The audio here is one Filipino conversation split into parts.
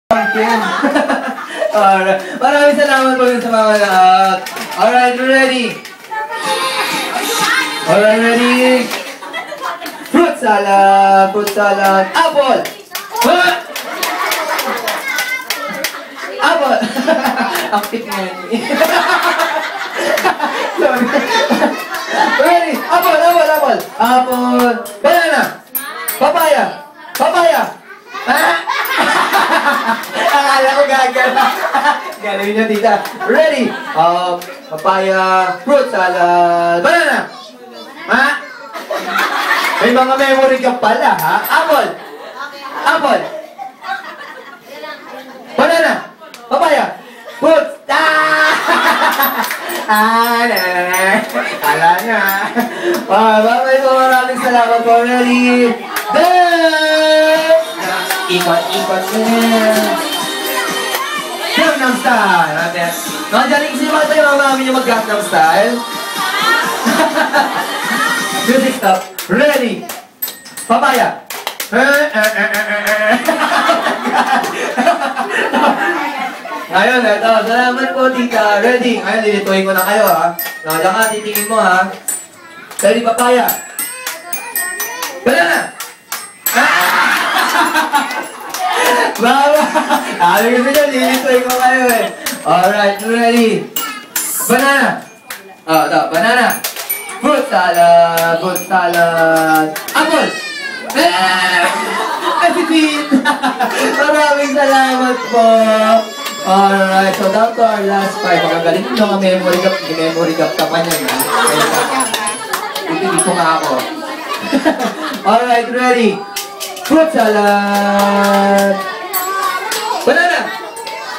Alright. Maraming salamat po sa mga lahat. Alright, we're ready. Alright, ready. Fruit salad, apple. Apple. Ang pit nga yun. Ready. Apple. Apple. Banana. Papaya. Akala ko gagana. Galing niya, tita. Ready? Papaya, fruit salad, banana. Ha? May mga memory ka pala, ha? Apple. Banana. Papaya. Fruit. Kala niya. Babay po, maraming salamat po. Ready? Ikot Gangnam Style. Nandiyan kasi mga tayo mga mami yung mag-Gangnam Style. Music stop. Ready. Papaya. Ngayon, ito. Salamat po, tita. Ready. Ngayon, lilituin ko na kayo, ha. Nandiyan ka, titingin mo, ha. Ready, papaya. Banana. Bawa! Sabi ko dyan, lilitoy ko kayo eh. Alright, ready? Banana. Ito, banana. Fruit salad. Apple. Asitin! Maraming salamat po. Alright, so down to our last five. Magagaling nyo nga memory gap ka pa niyan. Hindi ko nga ako. Alright, ready? Fruit salad. Banana.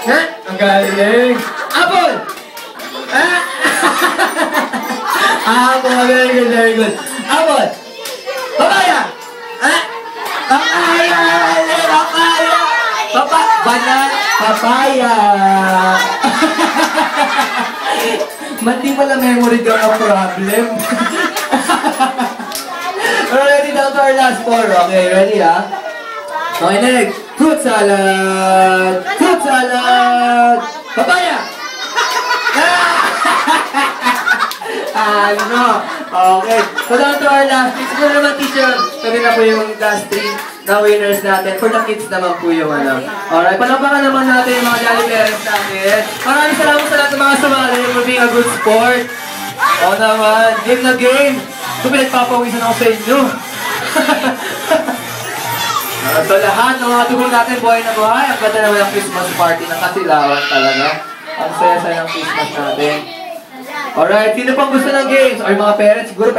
Ha? Ang galing. Apple. Ha? Apple. Very good. Apple. Papaya. Ha? Papaya. Papaya. Mati pala memory ka na problem. Ready down to our last four. Okay, ready ha? Okay, next. Fruit salad. Papaya. Ano? Okay. So down to our last three. Siguro naman teacher, sabi na po yung last three na winners natin. For the kids naman po yung ano. Alright, palampakan naman natin yung mga jolly parents natin. Maraming salamat sa lahat ng mga sumali for being a good sport. Oo naman. Game na game. So pinagpapawisan ako sa inyo. So lahat ng mga tugong natin, buhay na buhay. Ang ganda naman ang Christmas party ng Kasilawan talaga. Ang saya-saya ng Christmas natin. Alright, sino pang gusto ng games? Or mga parents, siguro